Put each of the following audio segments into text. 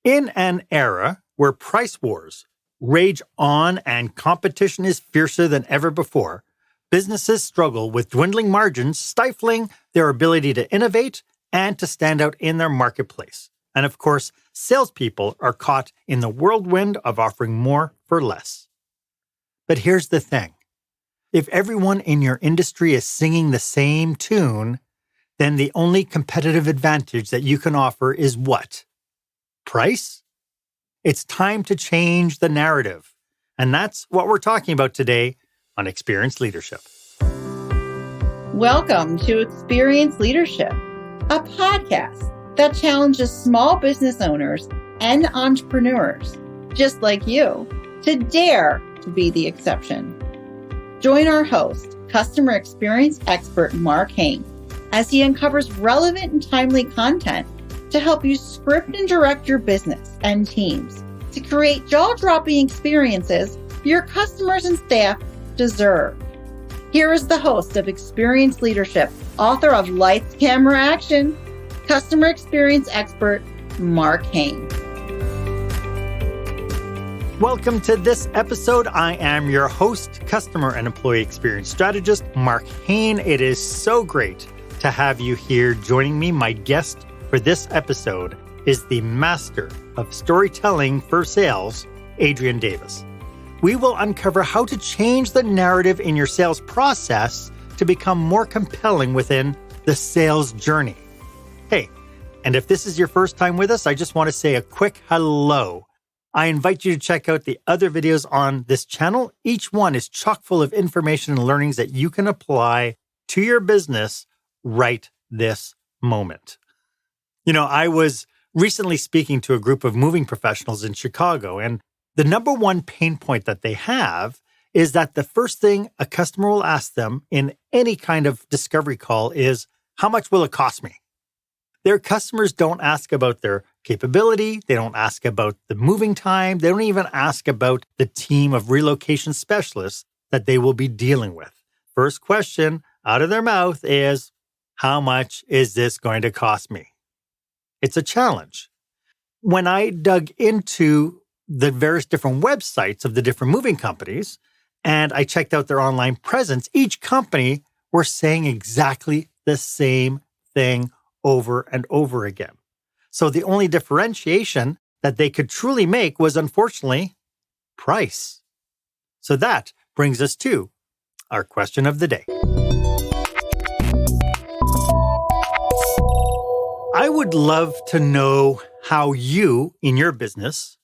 In an era where price wars rage on and competition is fiercer than ever before, businesses struggle with dwindling margins, stifling their ability to innovate and to stand out in their marketplace. And of course, salespeople are caught in the whirlwind of offering more for less. But here's the thing. If everyone in your industry is singing the same tune, then the only competitive advantage that you can offer is what? Price? It's time to change the narrative. And that's what we're talking about today on Experience Leadership. Welcome to Experience Leadership, a podcast that challenges small business owners and entrepreneurs, just like you, to dare to be the exception. Join our host, customer experience expert Marc as he uncovers relevant and timely content to help you script and direct your business and teams to create jaw-dropping experiences your customers and staff deserve. Here is the host of Experience Leadership, author of Lights, Camera, Action, customer experience expert, Marc. Welcome to this episode. I am your host, customer and employee experience strategist, Marc. It is so great to have you here joining me. My guest for this episode is the master of storytelling for sales, Adrian Davis. We will uncover how to change the narrative in your sales process to become more compelling within the sales journey. Hey, and if this is your first time with us, I just want to say a quick hello. I invite you to check out the other videos on this channel. Each one is chock full of information and learnings that you can apply to your business right this moment. You know, I was recently speaking to a group of moving professionals in Chicago, and the number one pain point that they have is that the first thing a customer will ask them in any kind of discovery call is, how much will it cost me? Their customers don't ask about their capability. They don't ask about the moving time. They don't even ask about the team of relocation specialists that they will be dealing with. First question out of their mouth is, how much is this going to cost me? It's a challenge. When I dug into the various different websites of the different moving companies and I checked out their online presence, each company were saying exactly the same thing over and over again. So the only differentiation that they could truly make was, unfortunately, price. So that brings us to our question of the day. I would love to know how you, in your business,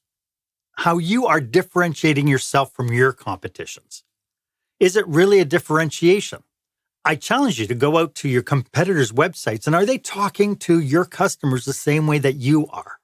how you are differentiating yourself from your competitions. Is it really a differentiation? I challenge you to go out to your competitors' websites, and are they talking to your customers the same way that you are?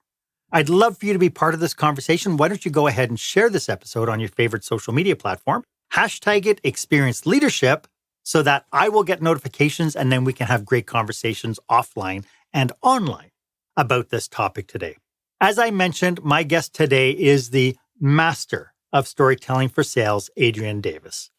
I'd love for you to be part of this conversation. Why don't you go ahead and share this episode on your favorite social media platform? Hashtag it Experience Leadership so that I will get notifications, and then we can have great conversations offline and online about this topic today. As I mentioned, my guest today is the master of storytelling for sales, Adrian Davis.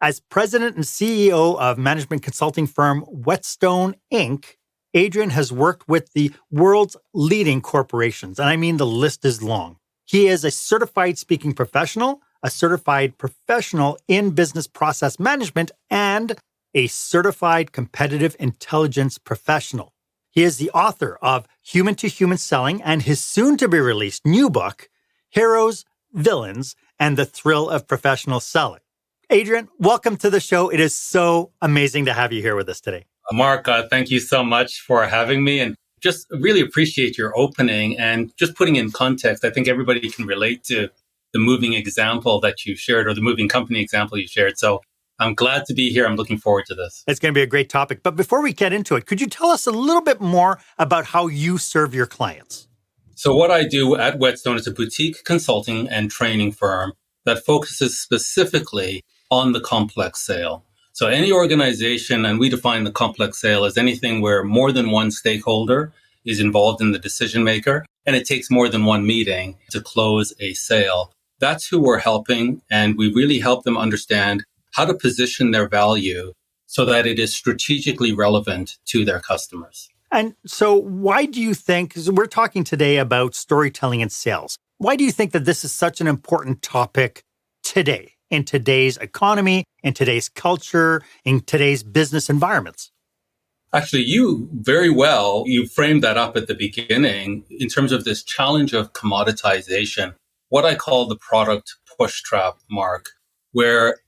As president and CEO of management consulting firm Whetstone Inc., Adrian has worked with the world's leading corporations, and I mean the list is long. He is a certified speaking professional, a certified professional in business process management, and a certified competitive intelligence professional. He is the author of Human-to-Human Selling and his soon-to-be-released new book, Heroes, Villains, and the Thrill of Professional Selling. Adrian, welcome to the show. It is so amazing to have you here with us today. Marc, thank you so much for having me, and just really appreciate your opening and just putting in context. I think everybody can relate to the moving example that you shared, or the moving company example you shared. So I'm glad to be here. I'm looking forward to this. It's going to be a great topic. But before we get into it, could you tell us a little bit more about how you serve your clients? So what I do at Whetstone is a boutique consulting and training firm that focuses specifically on the complex sale. So any organization, and we define the complex sale as anything where more than one stakeholder is involved in the decision maker, and it takes more than one meeting to close a sale. That's who we're helping, and we really help them understand how to position their value so that it is strategically relevant to their customers. And so why do you think, because we're talking today about storytelling and sales, why do you think that this is such an important topic today, in today's economy, in today's culture, in today's business environments? Actually, you framed that up at the beginning in terms of this challenge of commoditization, what I call the product push trap, Mark, where,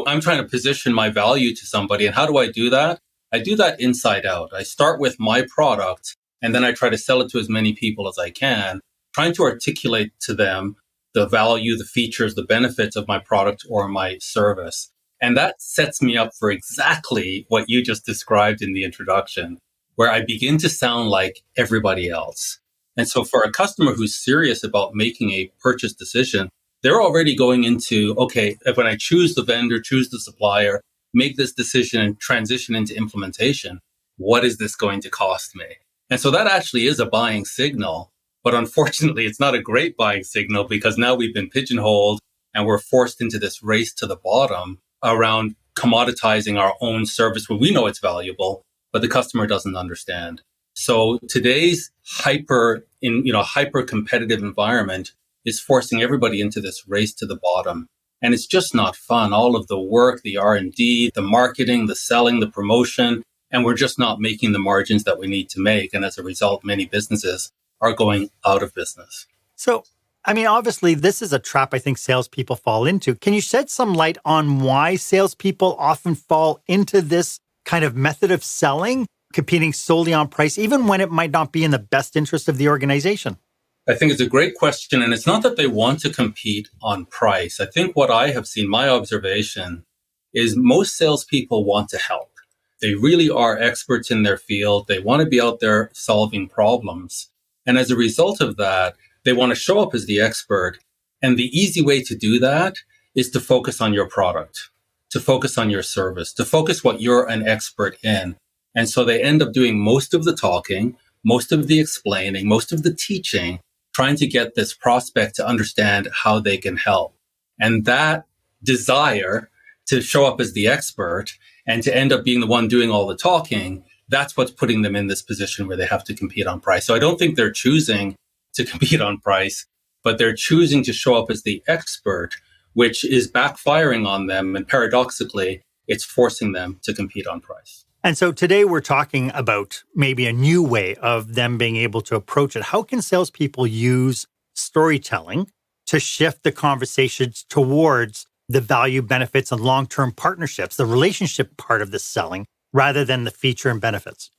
I'm trying to position my value to somebody. And how do I do that? I do that inside out. I start with my product and then I try to sell it to as many people as I can, trying to articulate to them the value, the features, the benefits of my product or my service. And that sets me up for exactly what you just described in the introduction, where I begin to sound like everybody else. And so for a customer who's serious about making a purchase decision, they're already going into, okay, when I choose the vendor, choose the supplier, make this decision and transition into implementation, what is this going to cost me? And so that actually is a buying signal. But unfortunately, it's not a great buying signal because now we've been pigeonholed and we're forced into this race to the bottom around commoditizing our own service where we know it's valuable, but the customer doesn't understand. So today's hyper competitive environment is forcing everybody into this race to the bottom. And it's just not fun. All of the work, the R&D, the marketing, the selling, the promotion, and we're just not making the margins that we need to make. And as a result, many businesses are going out of business. So, obviously, this is a trap I think salespeople fall into. Can you shed some light on why salespeople often fall into this kind of method of selling, competing solely on price, even when it might not be in the best interest of the organization? I think it's a great question. And it's not that they want to compete on price. I think what I have seen, my observation, is most salespeople want to help. They really are experts in their field. They want to be out there solving problems. And as a result of that, they want to show up as the expert. And the easy way to do that is to focus on your product, to focus on your service, to focus what you're an expert in. And so they end up doing most of the talking, most of the explaining, most of the teaching, trying to get this prospect to understand how they can help. And that desire to show up as the expert and to end up being the one doing all the talking, that's what's putting them in this position where they have to compete on price. So I don't think they're choosing to compete on price, but they're choosing to show up as the expert, which is backfiring on them. And paradoxically, it's forcing them to compete on price. And so today we're talking about maybe a new way of them being able to approach it. How can salespeople use storytelling to shift the conversations towards the value, benefits, and long-term partnerships, the relationship part of the selling, rather than the feature and benefits?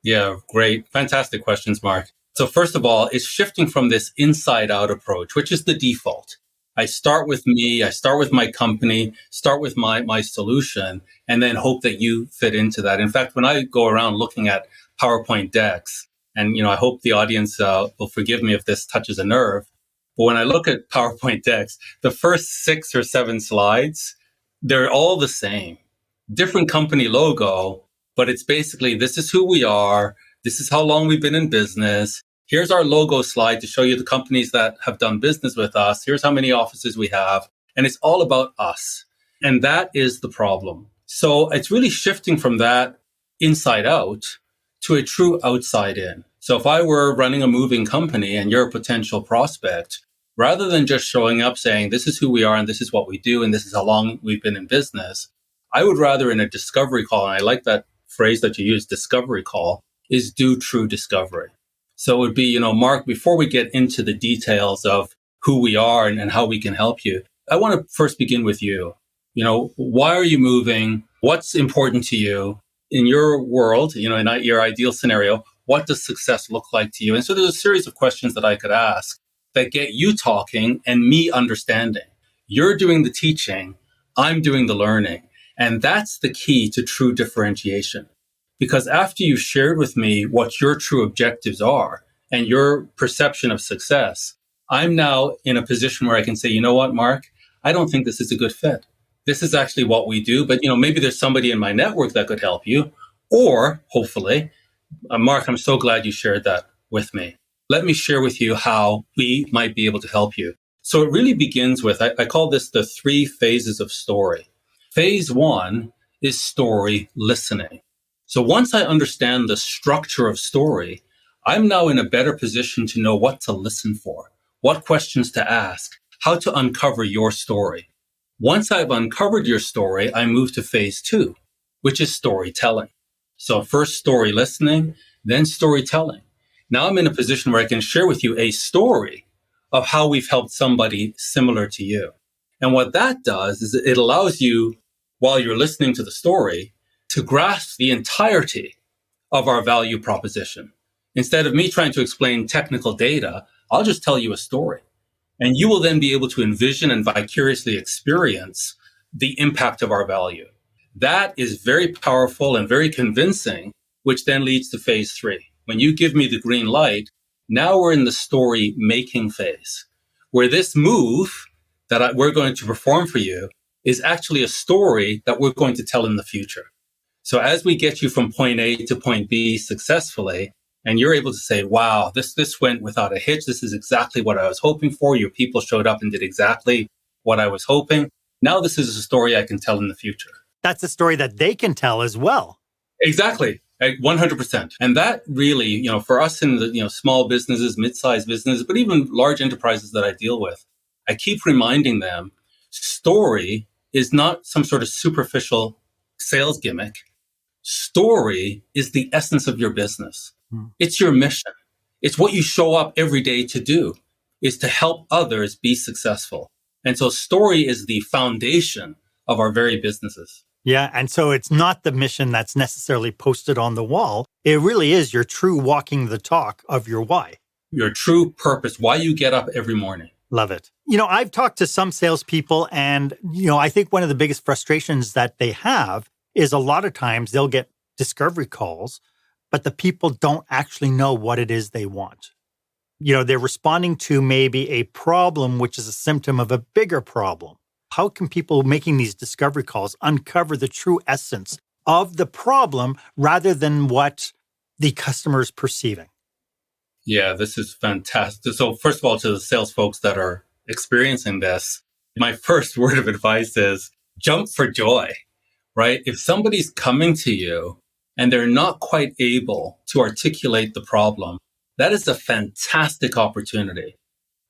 Yeah, great. Fantastic questions, Mark. So first of all, it's shifting from this inside-out approach, which is the default. I start with me, I start with my company, start with my solution, and then hope that you fit into that. In fact, when I go around looking at PowerPoint decks, and I hope the audience will forgive me if this touches a nerve, but when I look at PowerPoint decks, the first 6 or 7 slides, they're all the same. Different company logo, but it's basically, this is who we are, this is how long we've been in business. Here's our logo slide to show you the companies that have done business with us. Here's how many offices we have. And it's all about us. And that is the problem. So it's really shifting from that inside out to a true outside in. So if I were running a moving company and you're a potential prospect, rather than just showing up saying, this is who we are and this is what we do and this is how long we've been in business, I would rather in a discovery call, and I like that phrase that you use, discovery call, is do true discovery. So it would be, Marc, before we get into the details of who we are and how we can help you, I want to first begin with you. Why are you moving? What's important to you in your world? In your ideal scenario, what does success look like to you? And so there's a series of questions that I could ask that get you talking and me understanding. You're doing the teaching. I'm doing the learning. And that's the key to true differentiation. Because after you've shared with me what your true objectives are and your perception of success, I'm now in a position where I can say, you know what, Marc, I don't think this is a good fit. This is actually what we do, but maybe there's somebody in my network that could help you. Or hopefully, Marc, I'm so glad you shared that with me. Let me share with you how we might be able to help you. So it really begins with, I call this the 3 phases of story. Phase 1 is story listening. So once I understand the structure of story, I'm now in a better position to know what to listen for, what questions to ask, how to uncover your story. Once I've uncovered your story, I move to phase 2, which is storytelling. So first story listening, then storytelling. Now I'm in a position where I can share with you a story of how we've helped somebody similar to you. And what that does is it allows you, while you're listening to the story, to grasp the entirety of our value proposition. Instead of me trying to explain technical data, I'll just tell you a story. And you will then be able to envision and vicariously experience the impact of our value. That is very powerful and very convincing, which then leads to phase 3. When you give me the green light, now we're in the story making phase, where this move that we're going to perform for you is actually a story that we're going to tell in the future. So as we get you from point A to point B successfully, and you're able to say, wow, this went without a hitch. This is exactly what I was hoping for. Your people showed up and did exactly what I was hoping. Now this is a story I can tell in the future. That's a story that they can tell as well. Exactly. 100%. And that really, for us in the, small businesses, mid-sized businesses, but even large enterprises that I deal with, I keep reminding them, story is not some sort of superficial sales gimmick. Story is the essence of your business. It's your mission. It's what you show up every day to do, is to help others be successful. And so story is the foundation of our very businesses. Yeah. And so it's not the mission that's necessarily posted on the wall. It really is your true walking the talk of your why. Your true purpose, why you get up every morning. Love it. I've talked to some salespeople and, I think one of the biggest frustrations that they have is a lot of times they'll get discovery calls, but the people don't actually know what it is they want. They're responding to maybe a problem, which is a symptom of a bigger problem. How can people making these discovery calls uncover the true essence of the problem rather than what the customer is perceiving? Yeah, this is fantastic. So first of all, to the sales folks that are experiencing this, my first word of advice is jump for joy, right? If somebody's coming to you and they're not quite able to articulate the problem, that is a fantastic opportunity.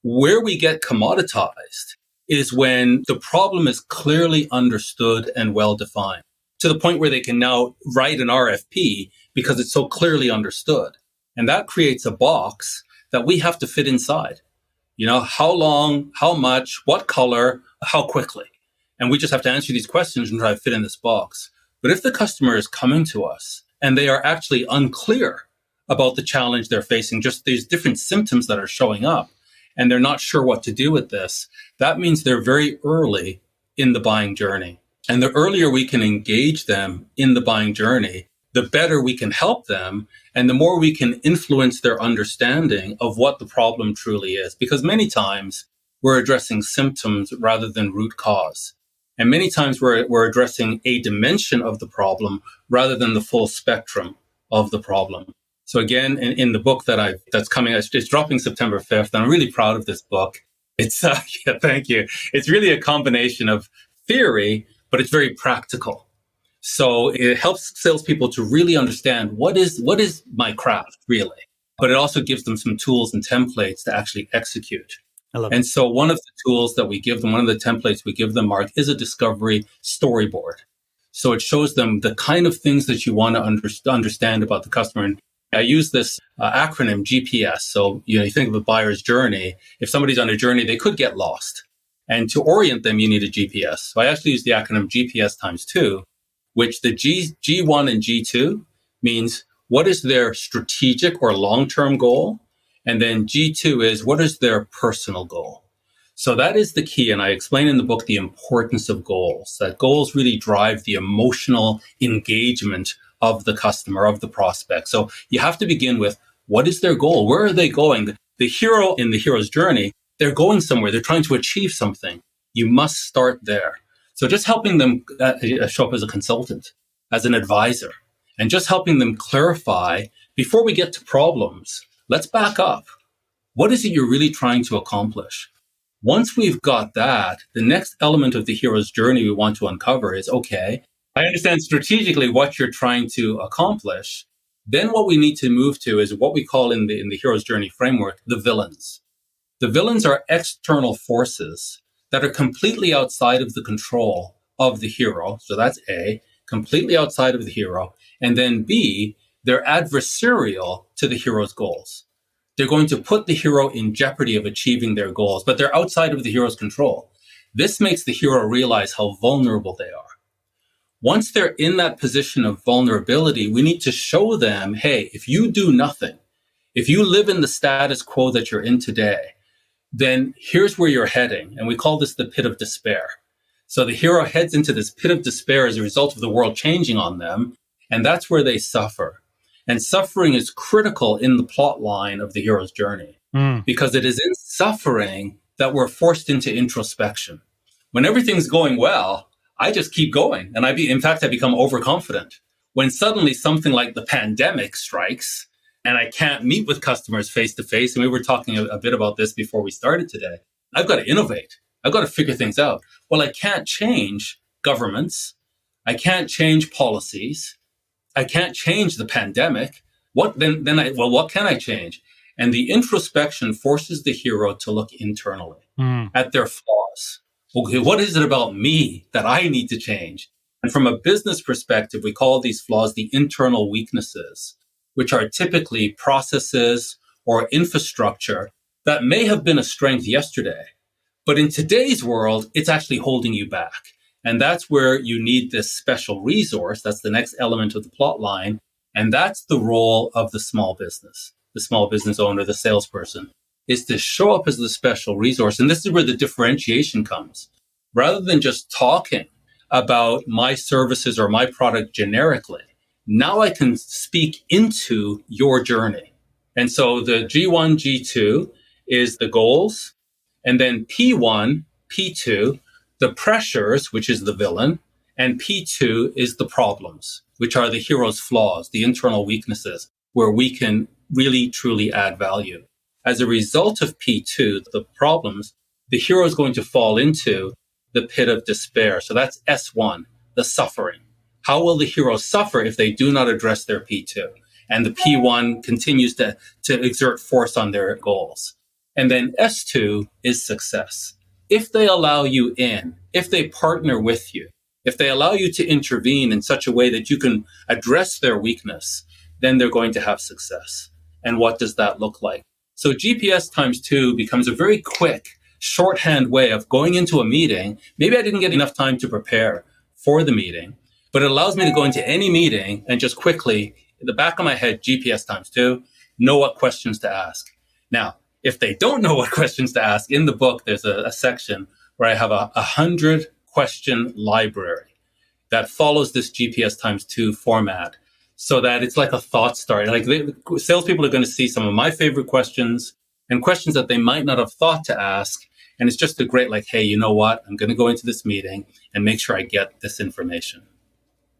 Where we get commoditized is when the problem is clearly understood and well-defined, to the point where they can now write an RFP because it's so clearly understood. And that creates a box that we have to fit inside. How long, how much, what color, how quickly. And we just have to answer these questions and try to fit in this box. But if the customer is coming to us and they are actually unclear about the challenge they're facing, just these different symptoms that are showing up, and they're not sure what to do with this, that means they're very early in the buying journey. And the earlier we can engage them in the buying journey, the better we can help them, and the more we can influence their understanding of what the problem truly is. Because many times we're addressing symptoms rather than root cause. And many times we're addressing a dimension of the problem rather than the full spectrum of the problem. So again, in the book that's coming, it's dropping September 5th. And I'm really proud of this book. It's, thank you. It's really a combination of theory, but it's very practical. So it helps salespeople to really understand what is my craft really, but it also gives them some tools and templates to actually execute. I love And it. so one of the tools that we give them, one of the templates we give them, Marc, is a discovery storyboard. So it shows them the kind of things that you want to understand about the customer. And I use this acronym GPS. So, you think of a buyer's journey. If somebody's on a journey, they could get lost. And to orient them, you need a GPS. So I actually use the acronym GPS times 2, which the G1 and G2 means what is their strategic or long-term goal? And then G2 is what is their personal goal? So that is the key. And I explain in the book the importance of goals, that goals really drive the emotional engagement of the customer, of the prospect. So you have to begin with what is their goal? Where are they going? The hero in the hero's journey, they're going somewhere. They're trying to achieve something. You must start there. So just helping them show up as a consultant, as an advisor, and just helping them clarify before we get to problems. Let's back up. What is it you're really trying to accomplish? Once we've got that, the next element of the hero's journey we want to uncover is, okay, I understand strategically what you're trying to accomplish. Then what we need to move to is what we call in the hero's journey framework, the villains. The villains are external forces that are completely outside of the control of the hero. So that's A, completely outside of the hero. And then B, they're adversarial to the hero's goals. They're going to put the hero in jeopardy of achieving their goals, but they're outside of the hero's control. This makes the hero realize how vulnerable they are. Once they're in that position of vulnerability, we need to show them, hey, if you do nothing, if you live in the status quo that you're in today, then here's where you're heading. And we call this the pit of despair. So the hero heads into this pit of despair as a result of the world changing on them. And that's where they suffer. And suffering is critical in the plot line of the hero's journey because it is in suffering that we're forced into introspection. When everything's going well, I just keep going. And I become overconfident. When suddenly something like the pandemic strikes and I can't meet with customers face to face, and we were talking a bit about this before we started today, I've got to innovate. I've got to figure things out. Well, I can't change governments. I can't change policies. I can't change the pandemic. What can I change? And the introspection forces the hero to look internally at their flaws. Okay, what is it about me that I need to change? And from a business perspective, we call these flaws the internal weaknesses, which are typically processes or infrastructure that may have been a strength yesterday. But in today's world, it's actually holding you back. And that's where you need this special resource. That's the next element of the plot line. And that's the role of the small business owner, the salesperson, is to show up as the special resource. And this is where the differentiation comes. Rather than just talking about my services or my product generically, now I can speak into your journey. And so the G1, G2 is the goals. And then P1, P2, the pressures, which is the villain, and P2 is the problems, which are the hero's flaws, the internal weaknesses, where we can really, truly add value. As a result of P2, the problems, the hero is going to fall into the pit of despair. So that's S1, the suffering. How will the hero suffer if they do not address their P2? And the P1 continues to exert force on their goals. And then S2 is success. If they allow you in, if they partner with you, if they allow you to intervene in such a way that you can address their weakness, then they're going to have success. And what does that look like? So GPS times 2 becomes a very quick shorthand way of going into a meeting. Maybe I didn't get enough time to prepare for the meeting, but it allows me to go into any meeting and just quickly, in the back of my head, GPS times 2, know what questions to ask. Now, if they don't know what questions to ask, in the book, there's a section where I have a 100 question library that follows this GPS times 2 format so that it's like a thought starter. Like salespeople are going to see some of my favorite questions and questions that they might not have thought to ask. And it's just a great, like, hey, you know what? I'm going to go into this meeting and make sure I get this information.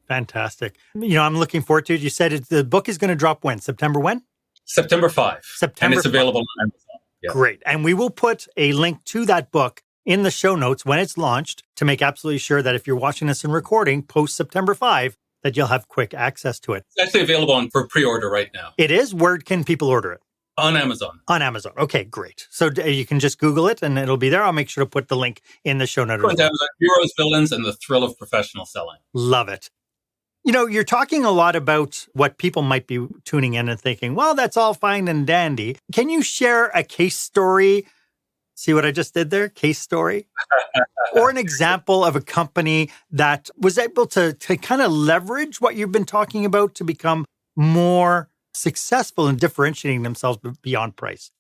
Fantastic. I'm looking forward to it. You said the book is going to drop when? September when? September 5. And it's available on Amazon. Yeah. Great. And we will put a link to that book in the show notes when it's launched to make absolutely sure that if you're watching this and recording post September 5, that you'll have quick access to it. It's actually available for pre-order right now. It is? Where can people order it? On Amazon. On Amazon. Okay, great. So you can just Google it and it'll be there. I'll make sure to put the link in the show notes. Go into Amazon, Heroes, Villains, and the Thrill of Professional Selling. Love it. You're talking a lot about what people might be tuning in and thinking, well, that's all fine and dandy. Can you share a case story? See what I just did there? Case story? Or an example of a company that was able to kind of leverage what you've been talking about to become more successful in differentiating themselves beyond price?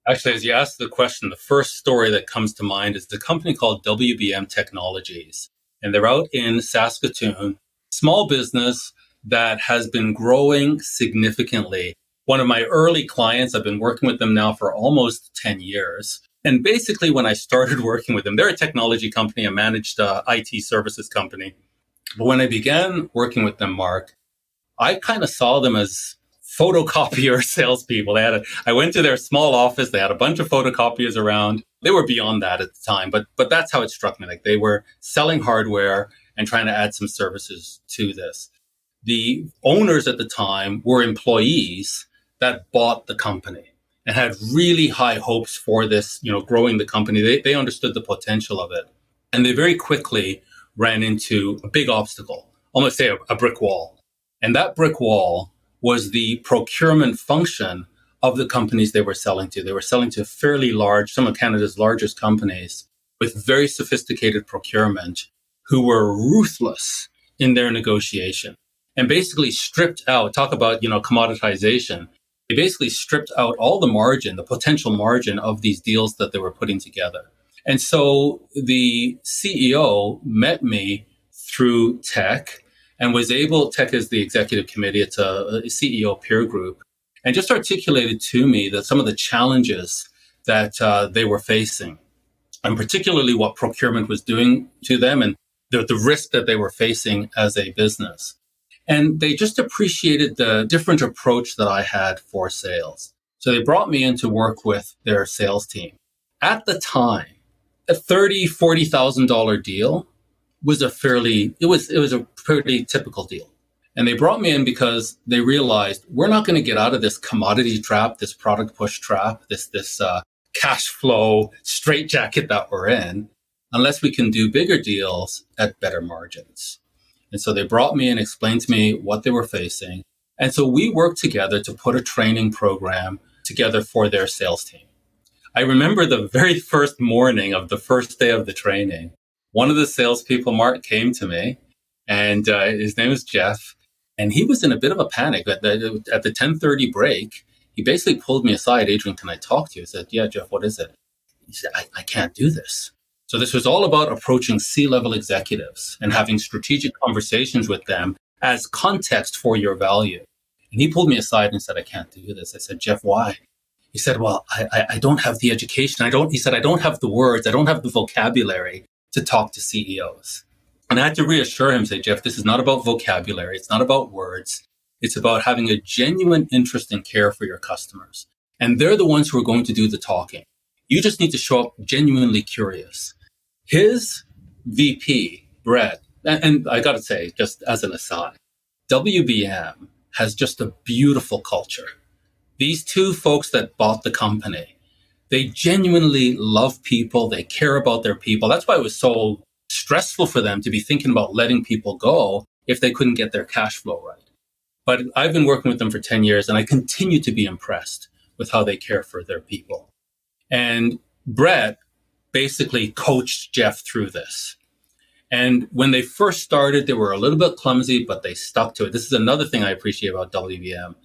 Actually, as you asked the question, the first story that comes to mind is the company called WBM Technologies. And they're out in Saskatoon. Small business that has been growing significantly. One of my early clients, I've been working with them now for almost 10 years. And basically, when I started working with them, they're a technology company, a managed IT services company. But when I began working with them, Marc, I kind of saw them as photocopier salespeople. I went to their small office. They had a bunch of photocopiers around. They were beyond that at the time, but that's how it struck me. Like they were selling hardware and trying to add some services to this. The owners at the time were employees that bought the company and had really high hopes for this, growing the company. They understood the potential of it. And they very quickly ran into a big obstacle, almost say a brick wall. And that brick wall was the procurement function of the companies they were selling to. They were selling to fairly large, some of Canada's largest companies with very sophisticated procurement who were ruthless in their negotiation and basically stripped out, talk about, commoditization. They basically stripped out all the margin, the potential margin of these deals that they were putting together. And so the CEO met me through Tech and was able, Tech is the executive committee, it's a CEO peer group, and just articulated to me that some of the challenges that they were facing, and particularly what procurement was doing to them and the risk that they were facing as a business. And they just appreciated the different approach that I had for sales. So they brought me in to work with their sales team. At the time, a $30,000, $40,000 deal was a pretty typical deal. And they brought me in because they realized we're not going to get out of this commodity trap, this product push trap, this cash flow straitjacket that we're in, unless we can do bigger deals at better margins. And so they brought me in, explained to me what they were facing. And so we worked together to put a training program together for their sales team. I remember the very first morning of the first day of the training, one of the salespeople, Marc, came to me, and his name is Jeff, and he was in a bit of a panic. At the 10:30 break, he basically pulled me aside. Adrian, can I talk to you? I said, yeah, Jeff, what is it? He said, I can't do this. So this was all about approaching C-level executives and having strategic conversations with them as context for your value. And he pulled me aside and said, I can't do this. I said, Jeff, why? He said, well, I don't have the education. I don't have the words. I don't have the vocabulary to talk to CEOs. And I had to reassure him, say, Jeff, this is not about vocabulary. It's not about words. It's about having a genuine interest and care for your customers. And they're the ones who are going to do the talking. You just need to show up genuinely curious. His VP, Brett, and I got to say, just as an aside, WBM has just a beautiful culture. These two folks that bought the company, they genuinely love people. They care about their people. That's why it was so stressful for them to be thinking about letting people go if they couldn't get their cash flow right. But I've been working with them for 10 years, and I continue to be impressed with how they care for their people. And Brett basically coached Jeff through this. And when they first started, they were a little bit clumsy, but they stuck to it. This is another thing I appreciate about WBM.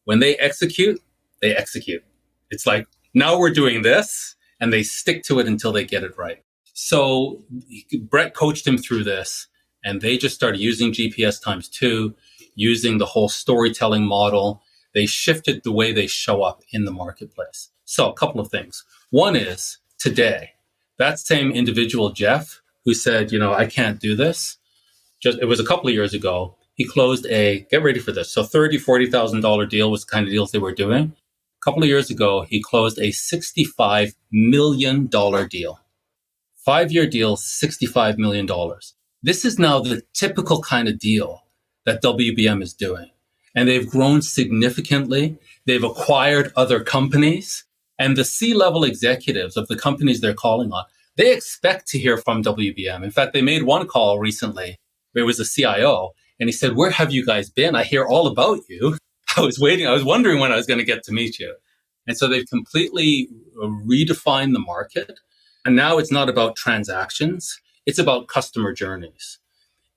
When they execute, they execute. It's like, now we're doing this, and they stick to it until they get it right. So Brett coached him through this, and they just started using GPS ×2, using the whole storytelling model. They shifted the way they show up in the marketplace. So a couple of things. One is today, that same individual, Jeff, who said, I can't do this. It was a couple of years ago. He closed get ready for this. So $30,000, $40,000 deal was the kind of deals they were doing. A couple of years ago, he closed a $65 million deal. 5-year deal, $65 million. This is now the typical kind of deal that WBM is doing. And they've grown significantly. They've acquired other companies. And the C-level executives of the companies they're calling on, they expect to hear from WBM. In fact, they made one call recently. There was a CIO, and he said, where have you guys been? I hear all about you. I was wondering when I was going to get to meet you. And so they've completely redefined the market. And now it's not about transactions. It's about customer journeys.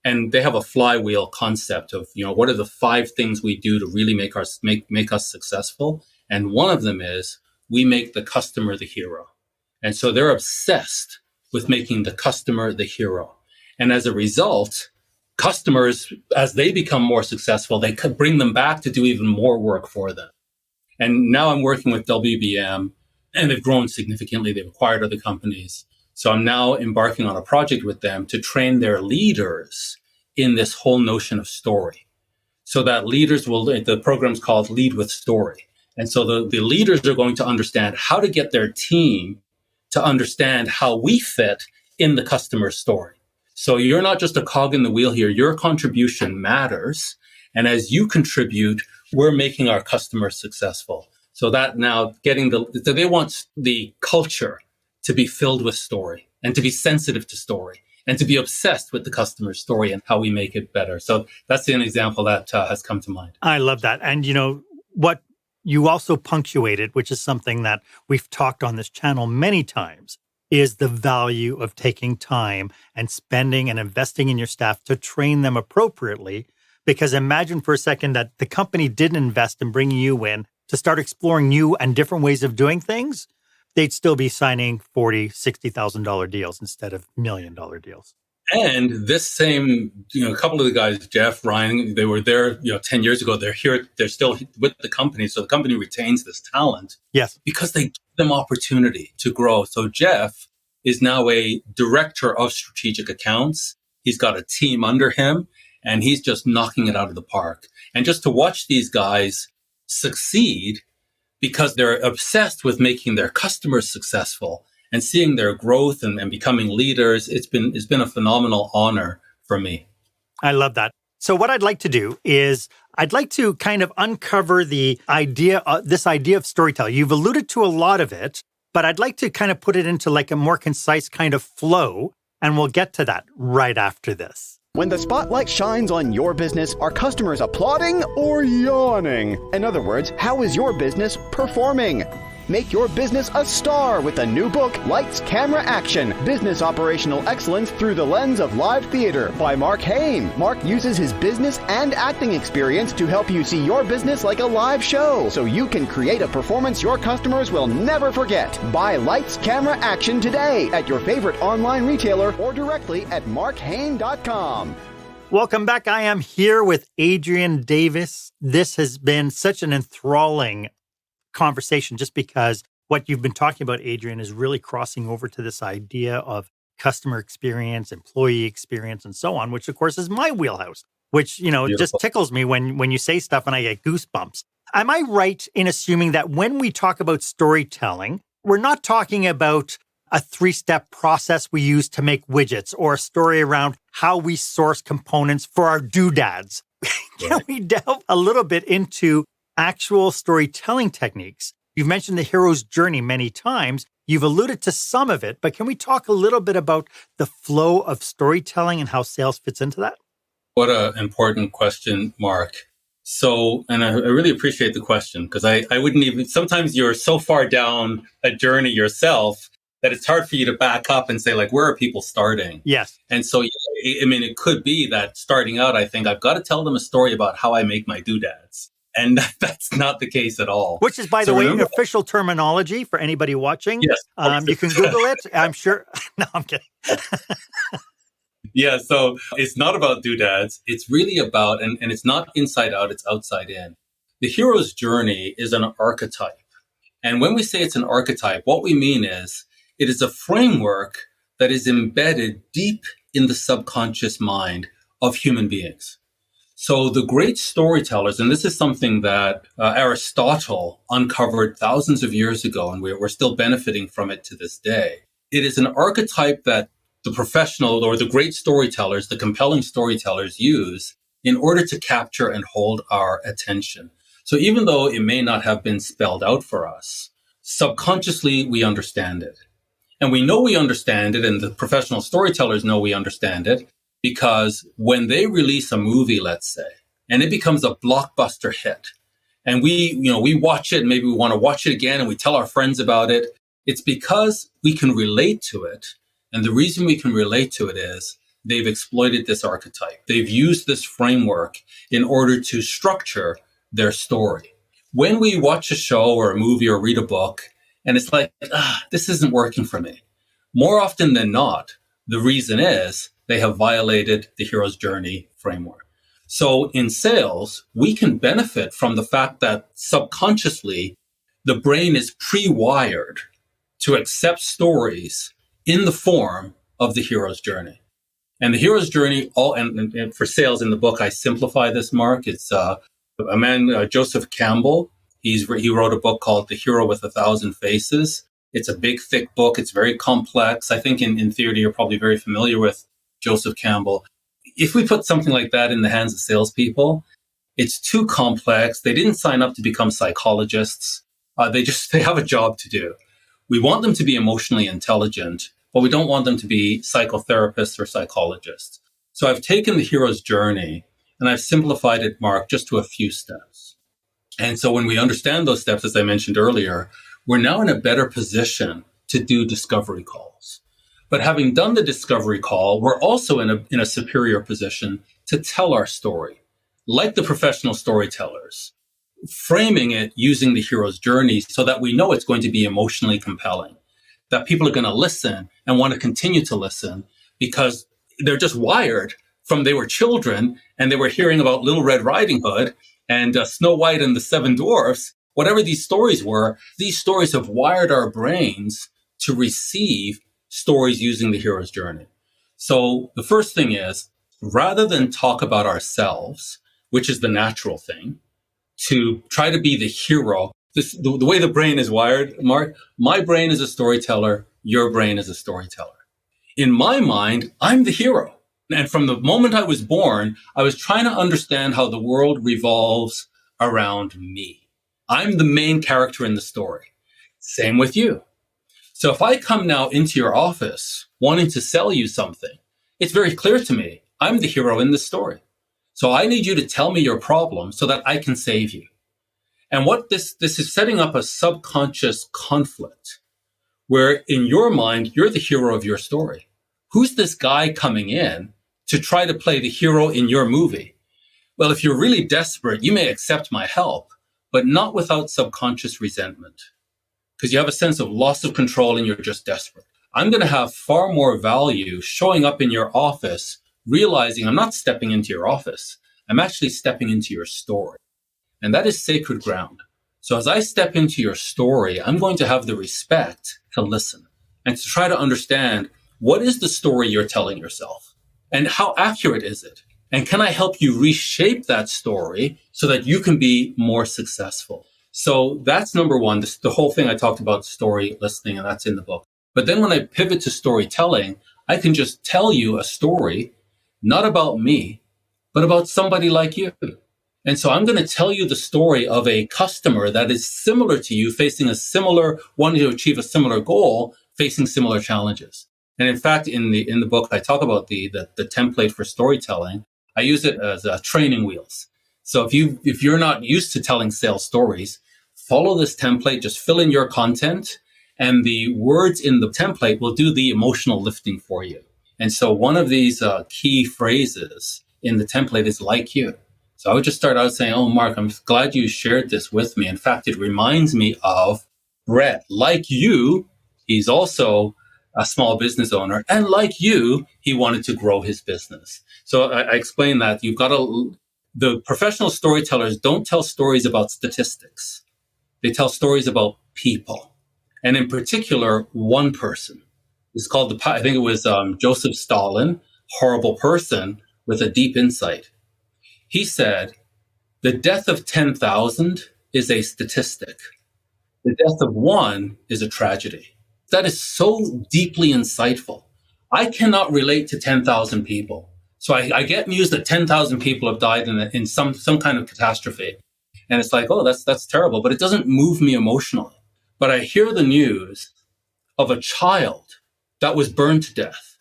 And they have a flywheel concept of, what are the 5 things we do to really make us successful? And one of them is we make the customer the hero. And so they're obsessed with making the customer the hero. And as a result, customers, as they become more successful, they could bring them back to do even more work for them. And now I'm working with WBM, and they've grown significantly. They've acquired other companies. So I'm now embarking on a project with them to train their leaders in this whole notion of story. So that the program's called Lead with Story. And so the leaders are going to understand how to get their team to understand how we fit in the customer story. So you're not just a cog in the wheel here. Your contribution matters. And as you contribute, we're making our customers successful. So that now they want the culture to be filled with story and to be sensitive to story and to be obsessed with the customer's story and how we make it better. So that's an example that has come to mind. I love that. And what you also punctuated, which is something that we've talked on this channel many times, is the value of taking time and spending and investing in your staff to train them appropriately. Because imagine for a second that the company didn't invest in bringing you in to start exploring new and different ways of doing things, they'd still be signing $40,000, $60,000 deals instead of $1 million deals. And this same, a couple of the guys, Jeff, Ryan, they were there, 10 years ago. They're here. They're still with the company. So the company retains this talent. Yes. Because they give them opportunity to grow. So Jeff is now a director of strategic accounts. He's got a team under him and he's just knocking it out of the park. And just to watch these guys succeed because they're obsessed with making their customers successful and seeing their growth and becoming leaders, it's been a phenomenal honor for me. I love that. So what I'd like to do is I'd like to kind of uncover the idea, this idea of storytelling. You've alluded to a lot of it, but I'd like to kind of put it into like a more concise kind of flow, and we'll get to that right after this. When the spotlight shines on your business, are customers applauding or yawning? In other words, how is your business performing? Make your business a star with the new book, Lights, Camera, Action, Business Operational Excellence Through the Lens of Live Theater by Marc Hain. Marc uses his business and acting experience to help you see your business like a live show so you can create a performance your customers will never forget. Buy Lights, Camera, Action today at your favorite online retailer or directly at marchain.com. Welcome back. I am here with Adrian Davis. This has been such an enthralling conversation just because what you've been talking about, Adrian, is really crossing over to this idea of customer experience, employee experience, and so on, which of course is my wheelhouse, which, Beautiful. Just tickles me when you say stuff and I get goosebumps. Am I right in assuming that when we talk about storytelling, we're not talking about a 3-step process we use to make widgets or a story around how we source components for our doodads? Can we delve a little bit into actual storytelling techniques? You've mentioned the hero's journey many times. You've alluded to some of it, but can we talk a little bit about the flow of storytelling and how sales fits into that? What an important question, Marc. So, and I really appreciate the question because I wouldn't even, sometimes you're so far down a journey yourself that it's hard for you to back up and say, like, where are people starting? Yes. And so, it could be that starting out, I think I've got to tell them a story about how I make my doodads. And that's not the case at all. Which is, by the way, an official terminology for anybody watching. Yes. You can Google it. I'm sure. No, I'm kidding. Yeah. So it's not about doodads. It's really about, and it's not inside out, it's outside in. The hero's journey is an archetype. And when we say it's an archetype, what we mean is it is a framework that is embedded deep in the subconscious mind of human beings. So the great storytellers, and this is something that Aristotle uncovered thousands of years ago, and we're still benefiting from it to this day. It is an archetype that the professional or the great storytellers, the compelling storytellers use in order to capture and hold our attention. So even though it may not have been spelled out for us, subconsciously we understand it. And we know we understand it, and the professional storytellers know we understand it, because when they release a movie, let's say, and it becomes a blockbuster hit, and we watch it, and maybe we want to watch it again, and we tell our friends about it, it's because we can relate to it. And the reason we can relate to it is they've exploited this archetype. They've used this framework in order to structure their story. When we watch a show or a movie or read a book, and it's like, this isn't working for me, more often than not, the reason is they have violated the hero's journey framework. So in sales, we can benefit from the fact that subconsciously, the brain is pre-wired to accept stories in the form of the hero's journey. And the hero's journey, and for sales in the book, I simplify this, Marc. It's a man, Joseph Campbell. He wrote a book called The Hero with 1,000 Faces. It's a big, thick book. It's very complex. I think in theory, you're probably very familiar with Joseph Campbell. If we put something like that in the hands of salespeople, it's too complex. They didn't sign up to become psychologists. They have a job to do. We want them to be emotionally intelligent, but we don't want them to be psychotherapists or psychologists. So I've taken the hero's journey and I've simplified it, Marc, just to a few steps. And so when we understand those steps, as I mentioned earlier, we're now in a better position to do discovery calls. But having done the discovery call, we're also in a superior position to tell our story, like the professional storytellers, framing it using the hero's journey so that we know it's going to be emotionally compelling, that people are going to listen and want to continue to listen because they're just wired from they were children and they were hearing about Little Red Riding Hood and Snow White and the Seven Dwarfs. Whatever these stories were, these stories have wired our brains to receive stories using the hero's journey. So the first thing is, rather than talk about ourselves, which is the natural thing, to try to be the hero, the way the brain is wired, Marc, my brain is a storyteller, your brain is a storyteller. In my mind, I'm the hero. And from the moment I was born, I was trying to understand how the world revolves around me. I'm the main character in the story. Same with you. So if I come now into your office wanting to sell you something, it's very clear to me, I'm the hero in this story. So I need you to tell me your problem so that I can save you. And what this is setting up a subconscious conflict where in your mind, you're the hero of your story. Who's this guy coming in to try to play the hero in your movie? Well, if you're really desperate, you may accept my help, but not without subconscious resentment, because you have a sense of loss of control and you're just desperate. I'm going to have far more value showing up in your office, realizing I'm not stepping into your office. I'm actually stepping into your story. And that is sacred ground. So as I step into your story, I'm going to have the respect to listen and to try to understand what is the story you're telling yourself and how accurate is it? And can I help you reshape that story so that you can be more successful? So that's number one, the whole thing I talked about, story listening, and that's in the book. But then when I pivot to storytelling, I can just tell you a story, not about me, but about somebody like you. And so I'm going to tell you the story of a customer that is similar to you, wanting to achieve a similar goal, facing similar challenges. And in fact, in the book, I talk about the template for storytelling. I use it as training wheels. So if you're not used to telling sales stories, follow this template, just fill in your content, and the words in the template will do the emotional lifting for you. And so one of these key phrases in the template is like you. So I would just start out saying, oh, Marc, I'm glad you shared this with me. In fact, it reminds me of Brett. Like you, he's also a small business owner. And like you, he wanted to grow his business. So I explain that the professional storytellers don't tell stories about statistics. They tell stories about people. And in particular, one person. It's called I think it was Joseph Stalin, horrible person with a deep insight. He said, the death of 10,000 is a statistic. The death of one is a tragedy. That is so deeply insightful. I cannot relate to 10,000 people. So I get news that 10,000 people have died in some kind of catastrophe. And it's like, oh, that's terrible. But it doesn't move me emotionally. But I hear the news of a child that was burned to death.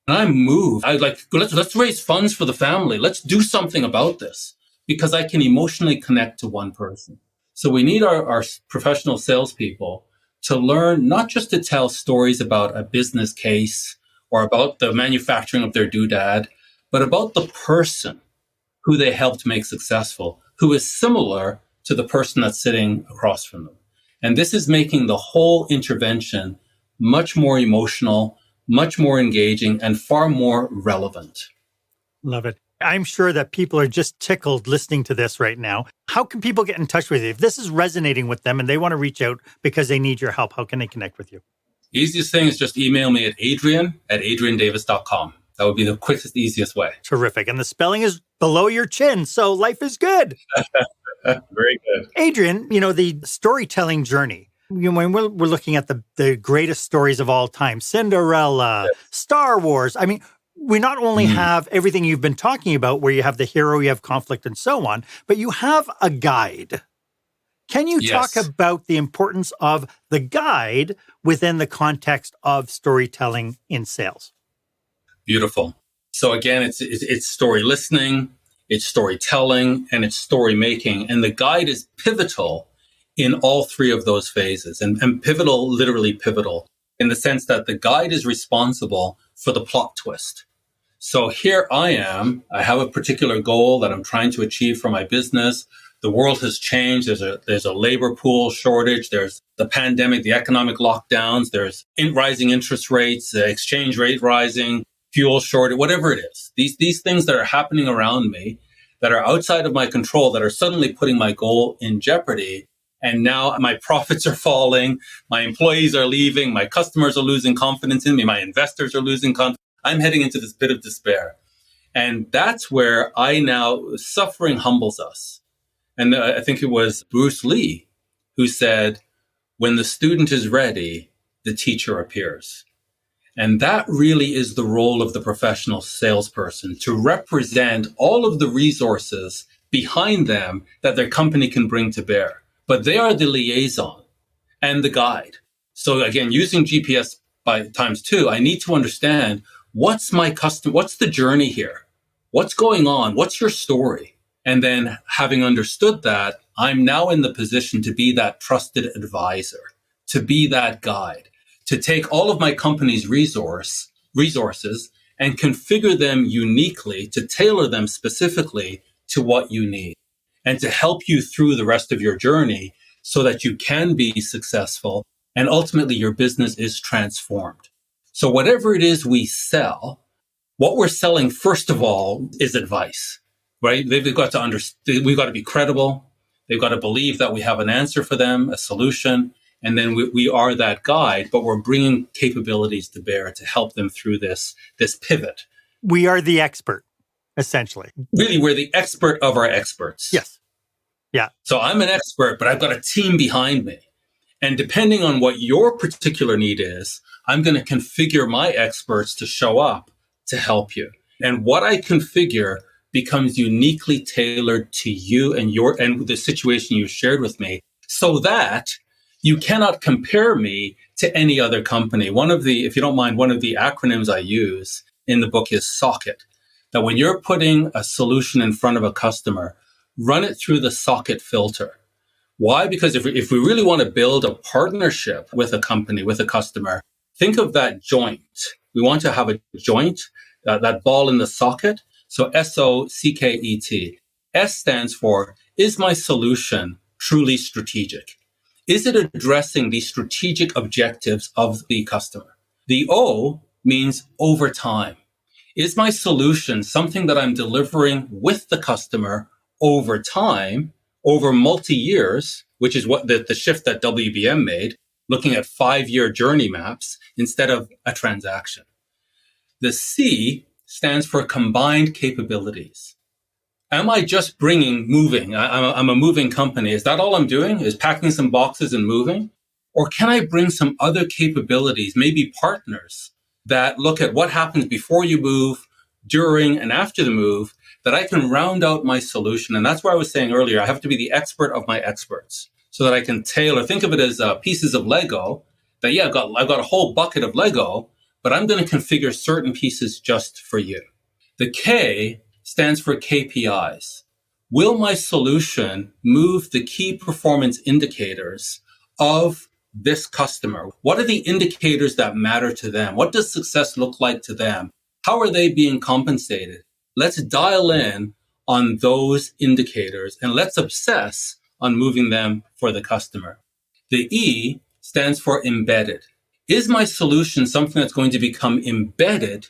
And I'm moved. I like, let's raise funds for the family. Let's do something about this because I can emotionally connect to one person. So we need our professional salespeople to learn not just to tell stories about a business case or about the manufacturing of their doodad, but about the person who they helped make successful, who is similar to the person that's sitting across from them. And this is making the whole intervention much more emotional, much more engaging, and far more relevant. Love it. I'm sure that people are just tickled listening to this right now. How can people get in touch with you? If this is resonating with them and they want to reach out because they need your help, how can they connect with you? Easiest thing is just email me at adrian@adriandavis.com. That would be the quickest, easiest way. Terrific. And the spelling is below your chin, so life is good. Very good. Adrian, the storytelling journey. When we're looking at the greatest stories of all time, Cinderella, yes. Star Wars. I mean, we not only have everything you've been talking about, where you have the hero, you have conflict and so on, but you have a guide. Can you talk about the importance of the guide within the context of storytelling in sales? Beautiful. So again, it's story listening, it's storytelling, and it's story making. And the guide is pivotal in all three of those phases. And pivotal, literally pivotal, in the sense that the guide is responsible for the plot twist. So here I am. I have a particular goal that I'm trying to achieve for my business. The world has changed. There's a labor pool shortage. There's the pandemic, the economic lockdowns. There's rising interest rates, the exchange rate rising, fuel shortage, whatever it is. These things that are happening around me that are outside of my control, that are suddenly putting my goal in jeopardy. And now my profits are falling. My employees are leaving. My customers are losing confidence in me. My investors are losing confidence. I'm heading into this bit of despair. And that's where suffering humbles us. And I think it was Bruce Lee who said, when the student is ready, the teacher appears. And that really is the role of the professional salesperson, to represent all of the resources behind them that their company can bring to bear. But they are the liaison and the guide. So again, using GPS by ×2, I need to understand what's the journey here? What's going on? What's your story? And then having understood that, I'm now in the position to be that trusted advisor, to be that guide, to take all of my company's resources and configure them uniquely, to tailor them specifically to what you need, and to help you through the rest of your journey so that you can be successful and ultimately your business is transformed. So whatever it is we sell, what we're selling, first of all, is advice, right? We've got to be credible. They've got to believe that we have an answer for them, a solution. And then we are that guide, but we're bringing capabilities to bear to help them through this pivot. We are the expert, essentially. Really, we're the expert of our experts. Yes. Yeah. So I'm an expert, but I've got a team behind me. And depending on what your particular need is, I'm going to configure my experts to show up to help you. And what I configure becomes uniquely tailored to you and the situation you shared with me, so that you cannot compare me to any other company. If you don't mind, one of the acronyms I use in the book is SOCKET. That when you're putting a solution in front of a customer, run it through the SOCKET filter. Why? Because if we really want to build a partnership with a company, with a customer, think of that joint. We want to have a joint, that ball in the socket. So SOCKET. S stands for, is my solution truly strategic? Is it addressing the strategic objectives of the customer? The O means over time. Is my solution something that I'm delivering with the customer over time, over multi-years, which is what the shift that WBM made, looking at 5-year journey maps instead of a transaction? The C stands for combined capabilities. Am I just moving? I'm a moving company. Is that all I'm doing? Is packing some boxes and moving? Or can I bring some other capabilities, maybe partners, that look at what happens before you move, during and after the move, that I can round out my solution? And that's why I was saying earlier, I have to be the expert of my experts so that I can tailor. Think of it as pieces of Lego that, I've got a whole bucket of Lego, but I'm going to configure certain pieces just for you. The K stands for KPIs. Will my solution move the key performance indicators of this customer? What are the indicators that matter to them? What does success look like to them? How are they being compensated? Let's dial in on those indicators and let's obsess on moving them for the customer. The E stands for embedded. Is my solution something that's going to become embedded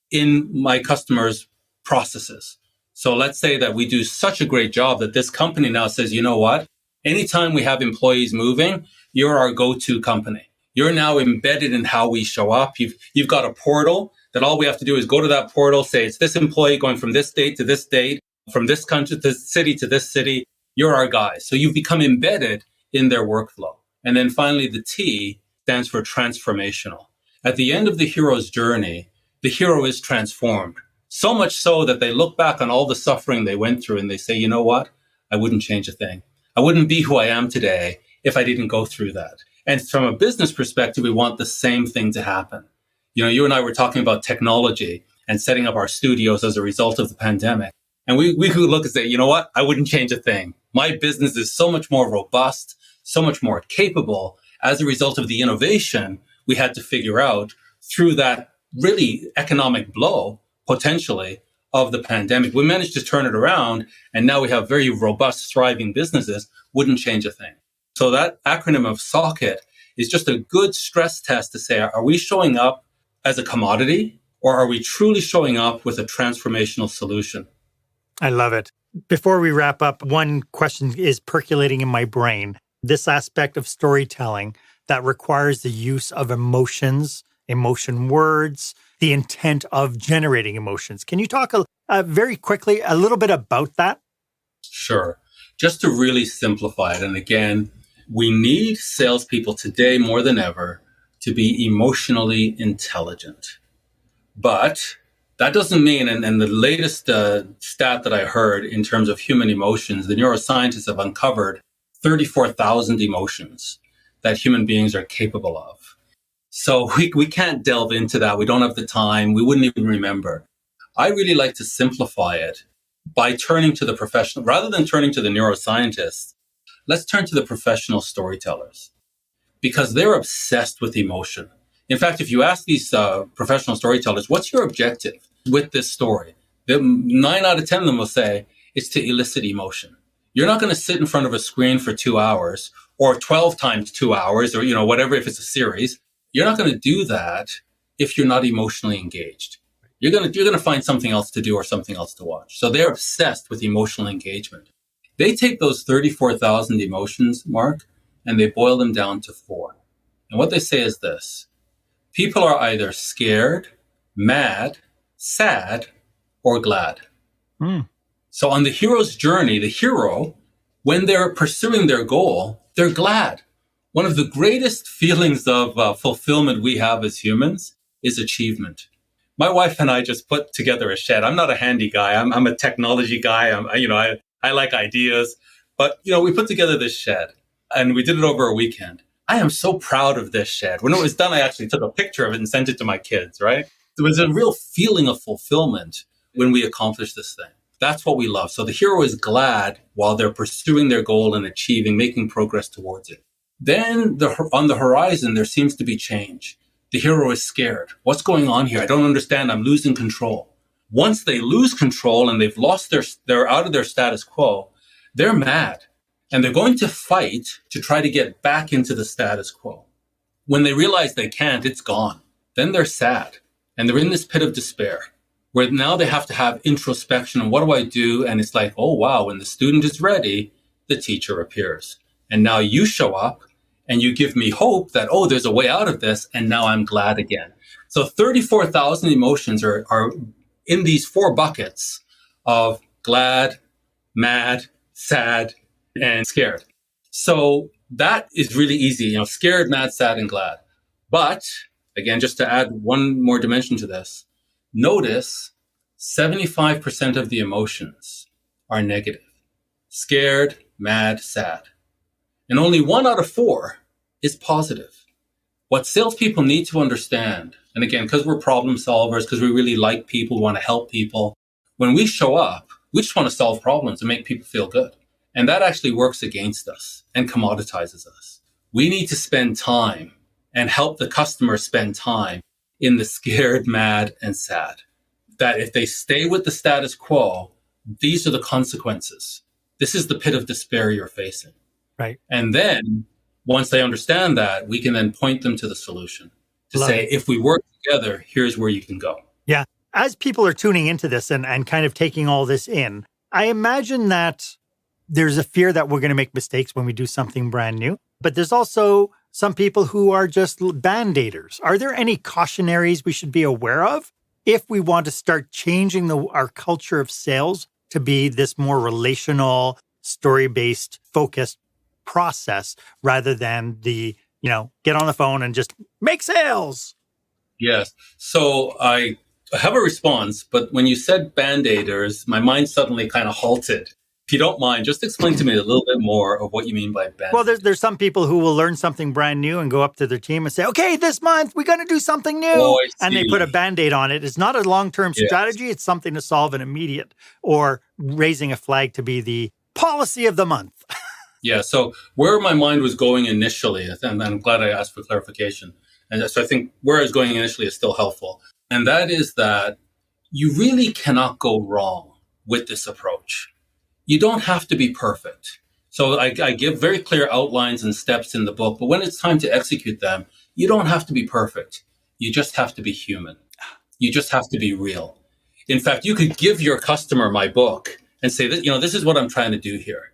in my customer's processes? So let's say that we do such a great job that this company now says, you know what? Anytime we have employees moving, you're our go-to company. You're now embedded in how we show up. You've got a portal that all we have to do is go to that portal, say it's this employee going from this date to this date, from this country to this city to this city. You're our guys. So you've become embedded in their workflow. And then finally, the T stands for transformational. At the end of the hero's journey, the hero is transformed. So much so that they look back on all the suffering they went through and they say, you know what? I wouldn't change a thing. I wouldn't be who I am today if I didn't go through that. And from a business perspective, we want the same thing to happen. You and I were talking about technology and setting up our studios as a result of the pandemic. And we could look and say, you know what? I wouldn't change a thing. My business is so much more robust, so much more capable as a result of the innovation we had to figure out through that really economic blow, potentially, of the pandemic. We managed to turn it around, and now we have very robust, thriving businesses. Wouldn't change a thing. So that acronym of SOCKET is just a good stress test to say, are we showing up as a commodity, or are we truly showing up with a transformational solution? I love it. Before we wrap up, one question is percolating in my brain. This aspect of storytelling that requires the use of emotions, emotion words, the intent of generating emotions. Can you talk very quickly a little bit about that? Sure. Just to really simplify it. And again, we need salespeople today more than ever to be emotionally intelligent. But that doesn't mean, and the latest stat that I heard in terms of human emotions, the neuroscientists have uncovered 34,000 emotions that human beings are capable of. So we can't delve into that. We don't have the time. We wouldn't even remember. I really like to simplify it by turning to the professional, rather than turning to the neuroscientists. Let's turn to the professional storytellers, because they're obsessed with emotion. In fact, if you ask these professional storytellers, what's your objective with this story? 9 out of 10 of them will say it's to elicit emotion. You're not going to sit in front of a screen for 2 hours or 12 times 2 hours or, whatever, if it's a series. You're not going to do that if you're not emotionally engaged. You're going to find something else to do or something else to watch. So they're obsessed with emotional engagement. They take those 34,000 emotions, Marc, and they boil them down to 4. And what they say is this: people are either scared, mad, sad, or glad. So on the hero's journey, the hero, when they're pursuing their goal, they're glad. One of the greatest feelings of fulfillment we have as humans is achievement. My wife and I just put together a shed. I'm not a handy guy. I'm a technology guy. I like ideas, but we put together this shed, and we did it over a weekend. I am so proud of this shed. When it was done, I actually took a picture of it and sent it to my kids, right? There was a real feeling of fulfillment when we accomplished this thing. That's what we love. So the hero is glad while they're pursuing their goal and achieving, making progress towards it. Then on the horizon, there seems to be change. The hero is scared. What's going on here? I don't understand. I'm losing control. Once they lose control and they've lost they're out of their status quo, they're mad. And they're going to fight to try to get back into the status quo. When they realize they can't, it's gone. Then they're sad. And they're in this pit of despair, where now they have to have introspection. And what do I do? And it's like, oh, wow, when the student is ready, the teacher appears. And now you show up and you give me hope that, oh, there's a way out of this. And now I'm glad again. So 34,000 emotions are in these 4 buckets of glad, mad, sad, and scared. So that is really easy, scared, mad, sad, and glad. But again, just to add one more dimension to this, notice 75% of the emotions are negative: scared, mad, sad. And only 1 out of 4 is positive. What salespeople need to understand, and again, because we're problem solvers, because we really like people, want to help people, when we show up, we just want to solve problems and make people feel good. And that actually works against us and commoditizes us. We need to spend time and help the customer spend time in the scared, mad, and sad. That if they stay with the status quo, these are the consequences. This is the pit of despair you're facing. Right. And then once they understand that, we can then point them to the solution to Love say, it. if we work together, here's where you can go. Yeah. As people are tuning into this and kind of taking all this in, I imagine that there's a fear that we're going to make mistakes when we do something brand new. But there's also some people who are just band-aiders. Are there any cautionaries we should be aware of if we want to start changing our culture of sales to be this more relational, story-based, focused process rather than the, get on the phone and just make sales? Yes. So I I have a response, but when you said Band-Aiders, my mind suddenly kind of halted. If you don't mind, just explain to me a little bit more of what you mean by Band-Aid. Well, there's some people who will learn something brand new and go up to their team and say, okay, this month we're going to do something new. Oh, and they put a Band-Aid on it. It's not a long-term strategy. It's something to solve an immediate or raising a flag to be the policy of the month. Yeah. So where my mind was going initially, and I'm glad I asked for clarification. And so I think where I was going initially is still helpful. And that is that you really cannot go wrong with this approach. You don't have to be perfect. So I give very clear outlines and steps in the book, but when it's time to execute them, you don't have to be perfect. You just have to be human. You just have to be real. In fact, you could give your customer my book and say, this is what I'm trying to do here.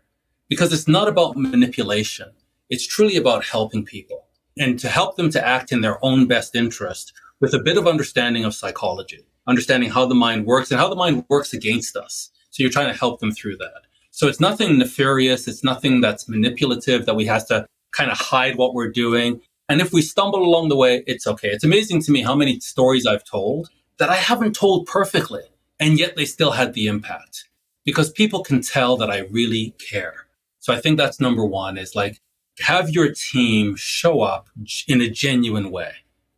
Because it's not about manipulation. It's truly about helping people and to help them to act in their own best interest with a bit of understanding of psychology, understanding how the mind works and how the mind works against us. So you're trying to help them through that. So it's nothing nefarious. It's nothing that's manipulative that we have to kind of hide what we're doing. And if we stumble along the way, it's okay. It's amazing to me how many stories I've told that I haven't told perfectly, and yet they still had the impact because people can tell that I really care. So I think that's number one is like, have your team show up in a genuine way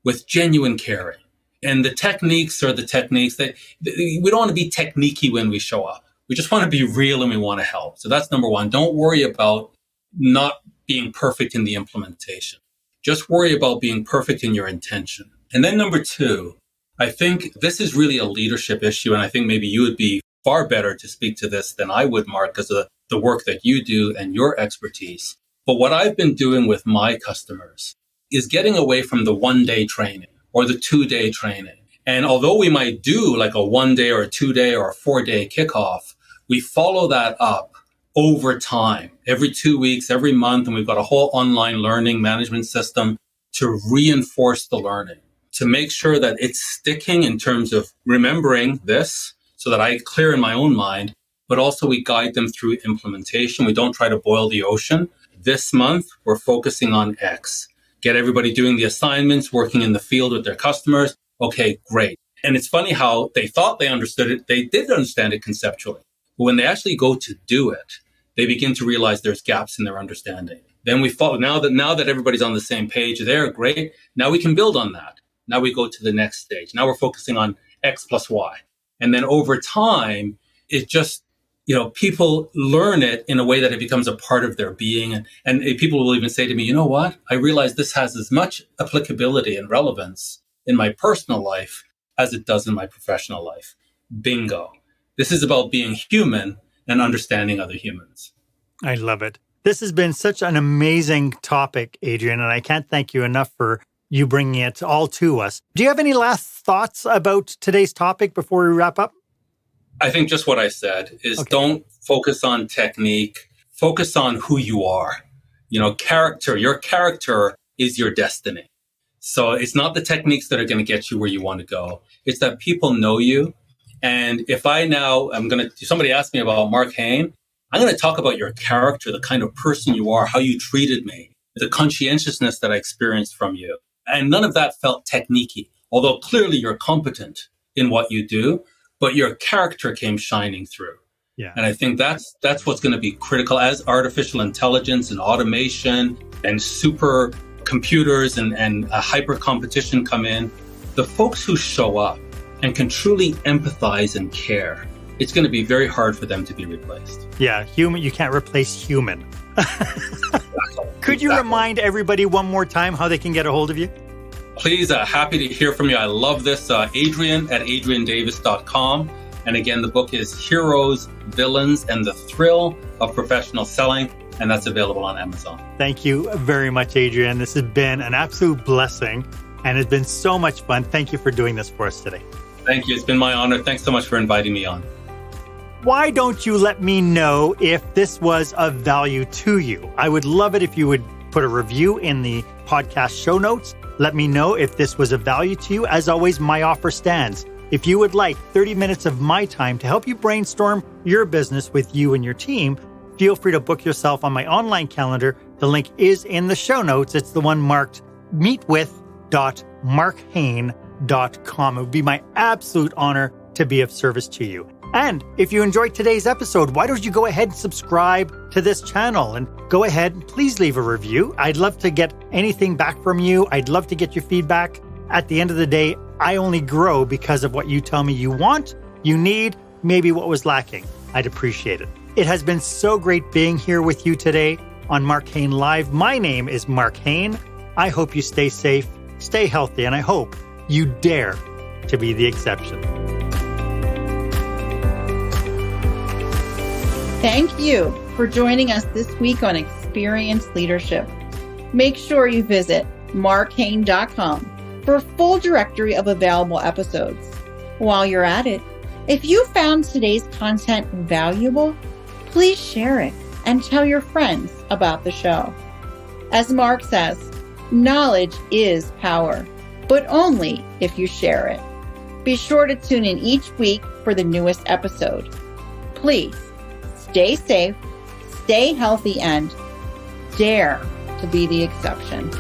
with genuine caring. And the techniques are the techniques that we don't want to be techniquey when we show up. We just want to be real and we want to help. So that's number one. Don't worry about not being perfect in the implementation. Just worry about being perfect in your intention. And then number two, I think this is really a leadership issue. And I think maybe you would be far better to speak to this than I would, Marc, because of the work that you do and your expertise. But what I've been doing with my customers is getting away from the 1-day training or the 2-day training. And although we might do like a 1-day or a 2-day or a 4-day kickoff, we follow that up over time, every 2 weeks, every month. And we've got a whole online learning management system to reinforce the learning, to make sure that it's sticking in terms of remembering this so that I clear in my own mind, but also we guide them through implementation. We don't try to boil the ocean. This month, we're focusing on X. Get everybody doing the assignments, working in the field with their customers. Okay, great. And it's funny how they thought they understood it. They did understand it conceptually. But when they actually go to do it, they begin to realize there's gaps in their understanding. Then we follow. Now that everybody's on the same page, they're great. Now we can build on that. Now we go to the next stage. Now we're focusing on X plus Y. And then over time, it just, people learn it in a way that it becomes a part of their being. And people will even say to me, you know what? I realize this has as much applicability and relevance in my personal life as it does in my professional life. Bingo. This is about being human and understanding other humans. I love it. This has been such an amazing topic, Adrian, and I can't thank you enough for you bringing it all to us. Do you have any last thoughts about today's topic before we wrap up? I think just what I said is Don't focus on technique, focus on who you are. Character, your character is your destiny. So it's not the techniques that are going to get you where you want to go. It's that people know you. And if somebody asked me about Marc Hain, I'm going to talk about your character, the kind of person you are, how you treated me, the conscientiousness that I experienced from you. And none of that felt techniquey, although clearly you're competent in what you do, but your character came shining through. Yeah. And I think that's what's going to be critical as artificial intelligence and automation and super computers and hyper competition come in. The folks who show up and can truly empathize and care, it's going to be very hard for them to be replaced. Yeah, human. You can't replace human. Could you remind everybody one more time how they can get a hold of you? Please, happy to hear from you. I love this. Adrian at adriandavis.com. And again, the book is Heroes, Villains, and the Thrill of Professional Selling. And that's available on Amazon. Thank you very much, Adrian. This has been an absolute blessing. And it's been so much fun. Thank you for doing this for us today. Thank you. It's been my honor. Thanks so much for inviting me on. Why don't you let me know if this was of value to you? I would love it if you would put a review in the podcast show notes. Let me know if this was of value to you. As always, my offer stands. If you would like 30 minutes of my time to help you brainstorm your business with you and your team, feel free to book yourself on my online calendar. The link is in the show notes. It's the one marked meetwith.marchain.com. markhain.com. It would be my absolute honor to be of service to you. And if you enjoyed today's episode, why don't you go ahead and subscribe to this channel and go ahead and please leave a review. I'd love to get anything back from you. I'd love to get your feedback. At the end of the day, I only grow because of what you tell me you want, you need, maybe what was lacking. I'd appreciate it. It has been so great being here with you today on Marc Hain Live. My name is Marc Hain. I hope you stay safe, stay healthy, and I hope you dare to be the exception. Thank you for joining us this week on Experience Leadership. Make sure you visit markhain.com for a full directory of available episodes. While you're at it, if you found today's content valuable, please share it and tell your friends about the show. As Marc says, knowledge is power, but only if you share it. Be sure to tune in each week for the newest episode. Please stay safe, stay healthy, and dare to be the exception.